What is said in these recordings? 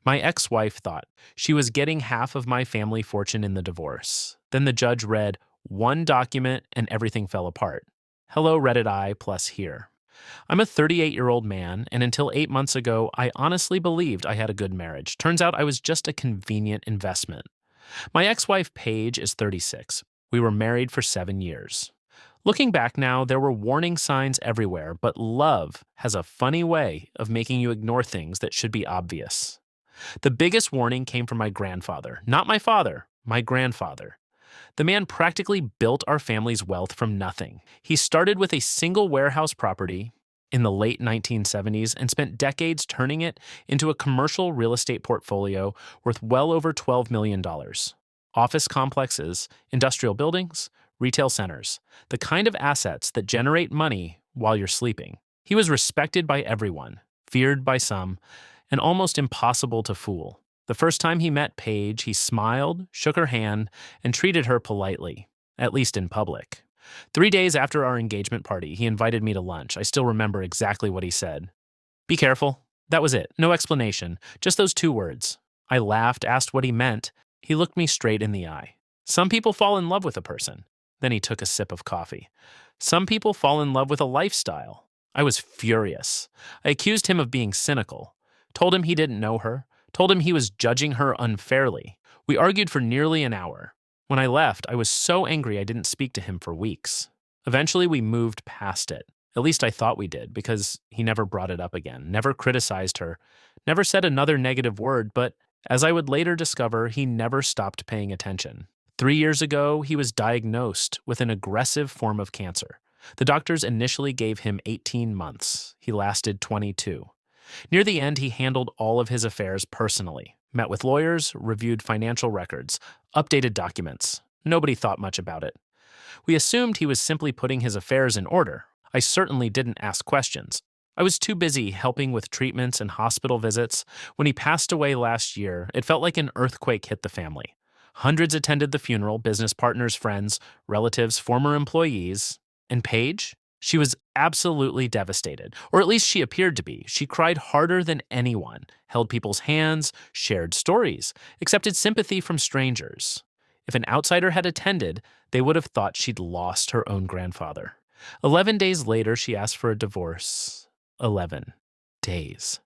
My ex-wife thought she was getting half of my family fortune in the divorce. Then the judge read one document and everything fell apart. Hello, Reddit I plus here. I'm a 38-year-old man, and until 8 months ago, I honestly believed I had a good marriage. Turns out I was just a convenient investment. My ex-wife Paige is 36. We were married for 7 years. Looking back now, there were warning signs everywhere, but love has a funny way of making you ignore things that should be obvious. The biggest warning came from my grandfather, not my father, my grandfather. The man practically built our family's wealth from nothing. He started with a single warehouse property in the late 1970s and spent decades turning it into a commercial real estate portfolio worth well over $12 million. Office complexes, industrial buildings, retail centers, the kind of assets that generate money while you're sleeping. He was respected by everyone, feared by some, and almost impossible to fool. The first time he met Paige, he smiled, shook her hand, and treated her politely, at least in public. 3 days after our engagement party, he invited me to lunch. I still remember exactly what he said. Be careful. That was it. No explanation. Just those 2 words. I laughed, asked what he meant. He looked me straight in the eye. Some people fall in love with a person. Then he took a sip of coffee. Some people fall in love with a lifestyle. I was furious. I accused him of being cynical. Told him he didn't know her. Told him he was judging her unfairly. We argued for nearly an hour. When I left, I was so angry I didn't speak to him for weeks. Eventually, we moved past it. At least I thought we did, because he never brought it up again, never criticized her, never said another negative word, but as I would later discover, he never stopped paying attention. 3 years ago, he was diagnosed with an aggressive form of cancer. The doctors initially gave him 18 months. He lasted 22. Near the end, he handled all of his affairs personally, met with lawyers, reviewed financial records, updated documents. Nobody thought much about it. We assumed he was simply putting his affairs in order. I certainly didn't ask questions. I was too busy helping with treatments and hospital visits. When he passed away last year, it felt like an earthquake hit the family. Hundreds attended the funeral, business partners, friends, relatives, former employees. And Paige? She was absolutely devastated, or at least she appeared to be. She cried harder than anyone, held people's hands, shared stories, accepted sympathy from strangers. If an outsider had attended, they would have thought she'd lost her own grandfather. 11 days later, she asked for a divorce. 11 days.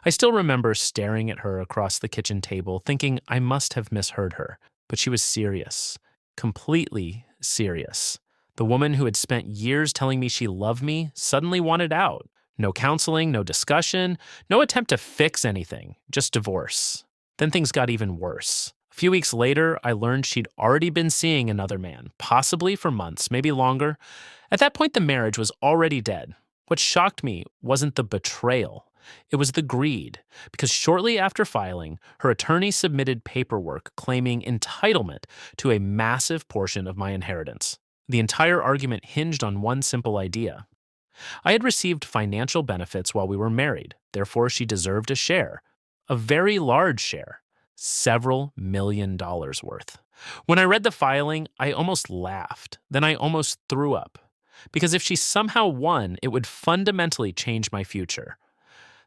I still remember staring at her across the kitchen table, thinking I must have misheard her, but she was serious, completely serious. The woman who had spent years telling me she loved me suddenly wanted out. No counseling, no discussion, no attempt to fix anything, just divorce. Then things got even worse. A few weeks later, I learned she'd already been seeing another man, possibly for months, maybe longer. At that point, the marriage was already dead. What shocked me wasn't the betrayal. It was the greed, because shortly after filing, her attorney submitted paperwork claiming entitlement to a massive portion of my inheritance. The entire argument hinged on one simple idea. I had received financial benefits while we were married, therefore she deserved a share, a very large share, several $1,000,000 worth. When I read the filing, I almost laughed, then I almost threw up. Because if she somehow won, it would fundamentally change my future.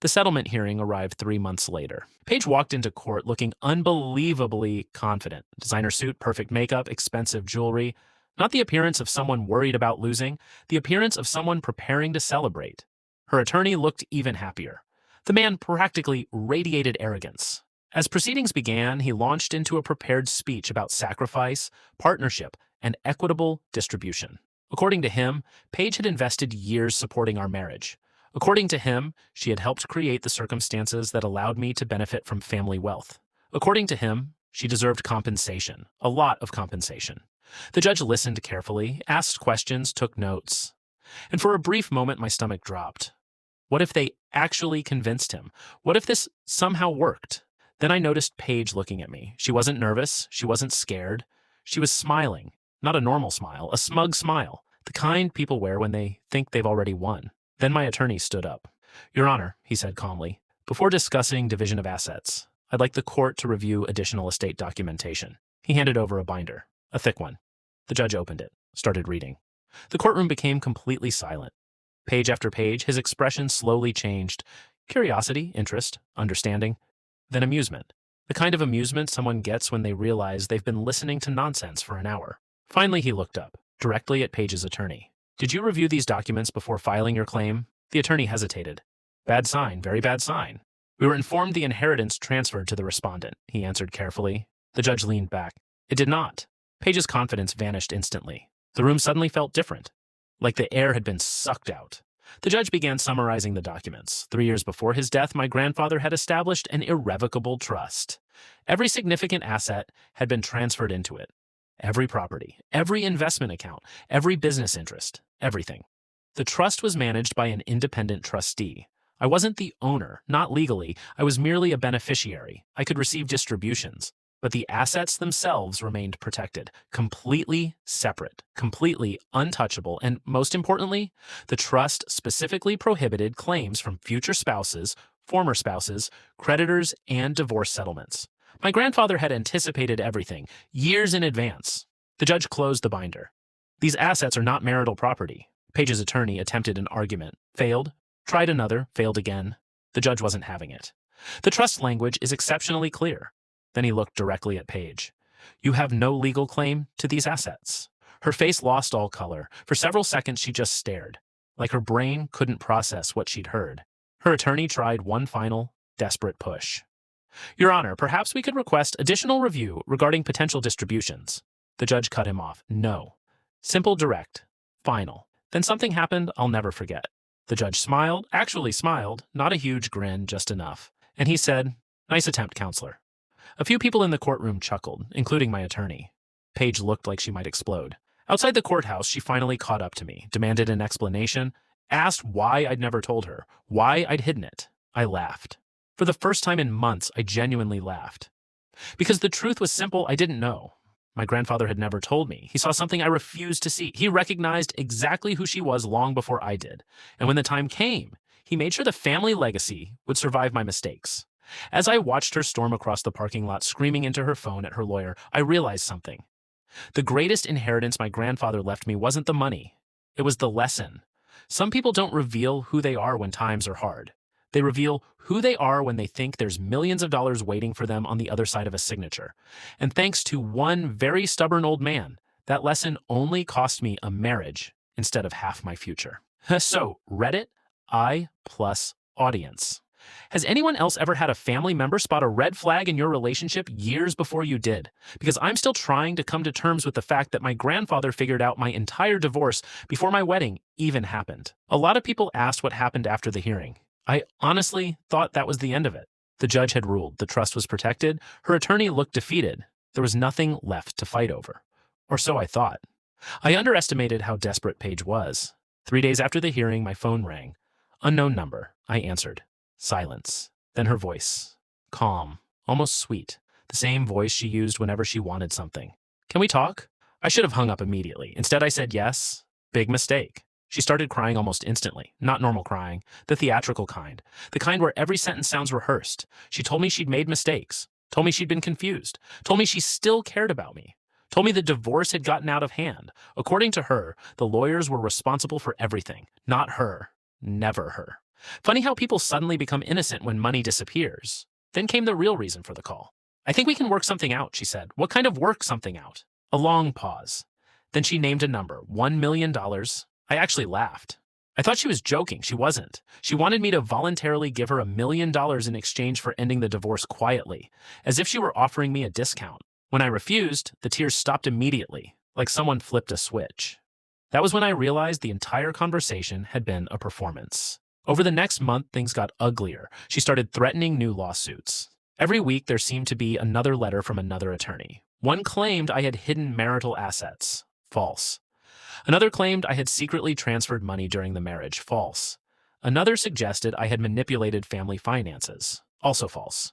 The settlement hearing arrived 3 months later. Paige walked into court looking unbelievably confident. Designer suit, perfect makeup, expensive jewelry. Not the appearance of someone worried about losing, the appearance of someone preparing to celebrate. Her attorney looked even happier. The man practically radiated arrogance. As proceedings began, he launched into a prepared speech about sacrifice, partnership, and equitable distribution. According to him, Paige had invested years supporting our marriage. According to him, she had helped create the circumstances that allowed me to benefit from family wealth. According to him, she deserved compensation, a lot of compensation. The judge listened carefully, asked questions, took notes. And for a brief moment, my stomach dropped. What if they actually convinced him? What if this somehow worked? Then I noticed Paige looking at me. She wasn't nervous. She wasn't scared. She was smiling. Not a normal smile, a smug smile, the kind people wear when they think they've already won. Then my attorney stood up. Your Honor, he said calmly, before discussing division of assets, I'd like the court to review additional estate documentation. He handed over a binder, a thick one. The judge opened it, started reading. The courtroom became completely silent. Page after page, his expression slowly changed. Curiosity, interest, understanding. then amusement. The kind of amusement someone gets when they realize they've been listening to nonsense for an hour. Finally, he looked up, directly at Page's attorney. Did you review these documents before filing your claim? The attorney hesitated. Bad sign, very bad sign. We were informed the inheritance transferred to the respondent, he answered carefully. The judge leaned back. It did not. Page's confidence vanished instantly. The room suddenly felt different, like the air had been sucked out. The judge began summarizing the documents. 3 years before his death, my grandfather had established an irrevocable trust. Every significant asset had been transferred into it. Every property, every investment account, every business interest, everything. The trust was managed by an independent trustee. I wasn't the owner, not legally. I was merely a beneficiary. I could receive distributions. But the assets themselves remained protected, completely separate, completely untouchable, and most importantly, the trust specifically prohibited claims from future spouses, former spouses, creditors, and divorce settlements. My grandfather had anticipated everything, years in advance. The judge closed the binder. These assets are not marital property. Page's attorney attempted an argument, failed, tried another, failed again. The judge wasn't having it. The trust language is exceptionally clear. Then he looked directly at Page. You have no legal claim to these assets. Her face lost all color. For several seconds, she just stared, like her brain couldn't process what she'd heard. Her attorney tried one final, desperate push. Your Honor, perhaps we could request additional review regarding potential distributions. The judge cut him off. No. Simple, direct, final. Then something happened I'll never forget. The judge smiled, actually smiled, not a huge grin, just enough. And he said, Nice attempt, counselor. A few people in the courtroom chuckled, including my attorney. Page looked like she might explode. Outside the courthouse, she finally caught up to me, demanded an explanation, asked why I'd never told her, why I'd hidden it. I laughed. For the first time in months, I genuinely laughed. Because the truth was simple, I didn't know. My grandfather had never told me. He saw something I refused to see. He recognized exactly who she was long before I did. And when the time came, he made sure the family legacy would survive my mistakes. As I watched her storm across the parking lot screaming into her phone at her lawyer, I realized something. The greatest inheritance my grandfather left me wasn't the money. It was the lesson. Some people don't reveal who they are when times are hard. They reveal who they are when they think there's millions of dollars waiting for them on the other side of a signature. And thanks to one very stubborn old man, that lesson only cost me a marriage instead of half my future. So, Reddit, I plus audience. Has anyone else ever had a family member spot a red flag in your relationship years before you did? Because I'm still trying to come to terms with the fact that my grandfather figured out my entire divorce before my wedding even happened. A lot of people asked what happened after the hearing. I honestly thought that was the end of it. The judge had ruled. The trust was protected. Her attorney looked defeated. There was nothing left to fight over. Or so I thought. I underestimated how desperate Page was. 3 days after the hearing, my phone rang. Unknown number. I answered. Silence. Then her voice. Calm. Almost sweet. The same voice she used whenever she wanted something. Can we talk? I should have hung up immediately. Instead, I said yes. Big mistake. She started crying almost instantly. Not normal crying. The theatrical kind. The kind where every sentence sounds rehearsed. She told me she'd made mistakes. Told me she'd been confused. Told me she still cared about me. Told me the divorce had gotten out of hand. According to her, the lawyers were responsible for everything. Not her. Never her. Funny how people suddenly become innocent when money disappears. Then came the real reason for the call. I think we can work something out, she said. What kind of work something out? A long pause. Then she named a number, $1 million. I actually laughed. I thought she was joking. She wasn't. She wanted me to voluntarily give her $1 million in exchange for ending the divorce quietly, as if she were offering me a discount. When I refused, the tears stopped immediately, like someone flipped a switch. That was when I realized the entire conversation had been a performance. Over the next month, things got uglier. She started threatening new lawsuits. Every week, there seemed to be another letter from another attorney. One claimed I had hidden marital assets. False. Another claimed I had secretly transferred money during the marriage. False. Another suggested I had manipulated family finances. Also false.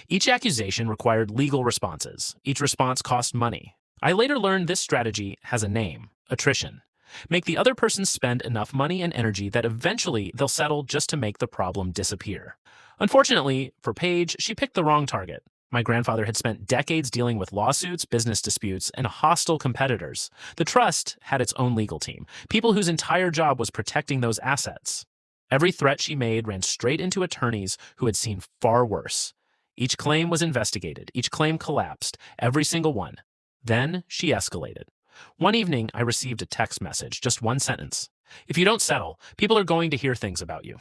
Each accusation required legal responses. Each response cost money. I later learned this strategy has a name: attrition. Make the other person spend enough money and energy that eventually they'll settle just to make the problem disappear. Unfortunately, for Page, she picked the wrong target. My grandfather had spent decades dealing with lawsuits, business disputes, and hostile competitors. The trust had its own legal team, people whose entire job was protecting those assets. Every threat she made ran straight into attorneys who had seen far worse. Each claim was investigated. Each claim collapsed. Every single one. Then she escalated. One evening, I received a text message, just one sentence. If you don't settle, people are going to hear things about you.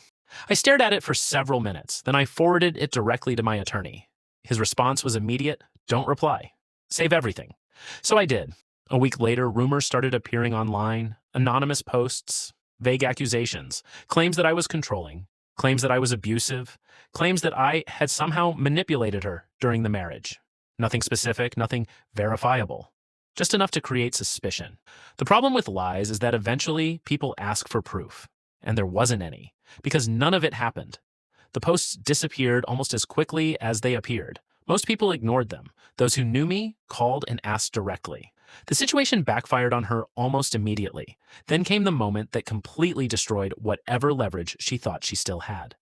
I stared at it for several minutes. Then I forwarded it directly to my attorney. His response was immediate. Don't reply. Save everything. So I did. A week later, rumors started appearing online, anonymous posts, vague accusations, claims that I was controlling, claims that I was abusive, claims that I had somehow manipulated her during the marriage. Nothing specific, nothing verifiable. Just enough to create suspicion. The problem with lies is that eventually people ask for proof, and there wasn't any, because none of it happened. The posts disappeared almost as quickly as they appeared. Most people ignored them. Those who knew me called and asked directly. The situation backfired on her almost immediately. Then came the moment that completely destroyed whatever leverage she thought she still had.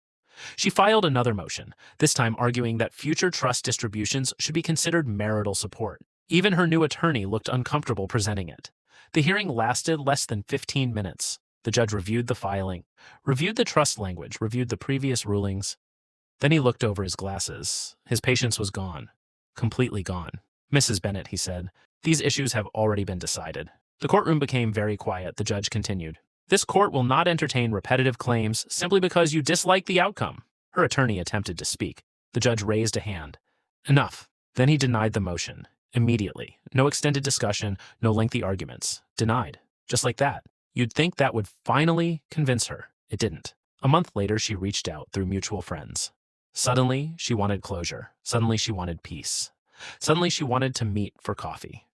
She filed another motion, this time arguing that future trust distributions should be considered marital support. Even her new attorney looked uncomfortable presenting it. The hearing lasted less than 15 minutes. The judge reviewed the filing, reviewed the trust language, reviewed the previous rulings. Then he looked over his glasses. His patience was gone. Completely gone. Mrs. Bennett, he said, these issues have already been decided. The courtroom became very quiet. The judge continued. This court will not entertain repetitive claims simply because you dislike the outcome. Her attorney attempted to speak. The judge raised a hand. Enough. Then he denied the motion. Immediately. No extended discussion, no lengthy arguments. Denied. Just like that. You'd think that would finally convince her. It didn't. A month later, she reached out through mutual friends. Suddenly, she wanted closure. Suddenly, she wanted peace. Suddenly, she wanted to meet for coffee.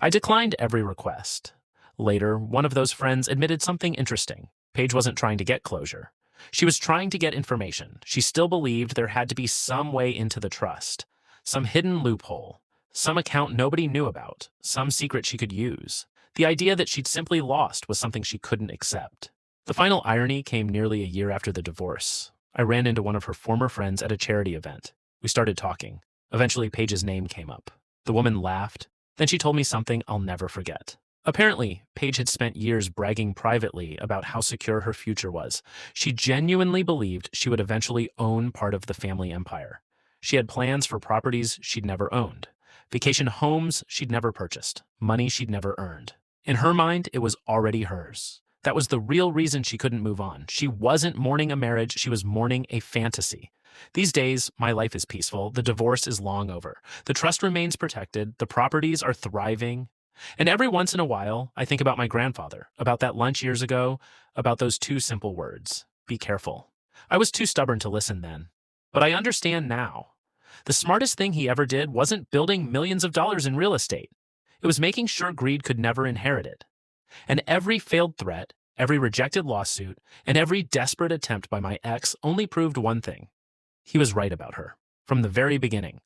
I declined every request. Later, one of those friends admitted something interesting. Paige wasn't trying to get closure. She was trying to get information. She still believed there had to be some way into the trust, some hidden loophole, some account nobody knew about, some secret she could use. The idea that she'd simply lost was something she couldn't accept. The final irony came nearly a year after the divorce. I ran into one of her former friends at a charity event. We started talking. Eventually, Paige's name came up. The woman laughed. Then she told me something I'll never forget. Apparently, Paige had spent years bragging privately about how secure her future was. She genuinely believed she would eventually own part of the family empire. She had plans for properties she'd never owned, vacation homes she'd never purchased, money she'd never earned. In her mind, it was already hers. That was the real reason she couldn't move on. She wasn't mourning a marriage, she was mourning a fantasy. These days, my life is peaceful. The divorce is long over. The trust remains protected. The properties are thriving. And every once in a while, I think about my grandfather, about that lunch years ago, about those two simple words, be careful. I was too stubborn to listen then. But I understand now. The smartest thing he ever did wasn't building millions of dollars in real estate. It was making sure greed could never inherit it. And every failed threat, every rejected lawsuit, and every desperate attempt by my ex only proved one thing. He was right about her. From the very beginning.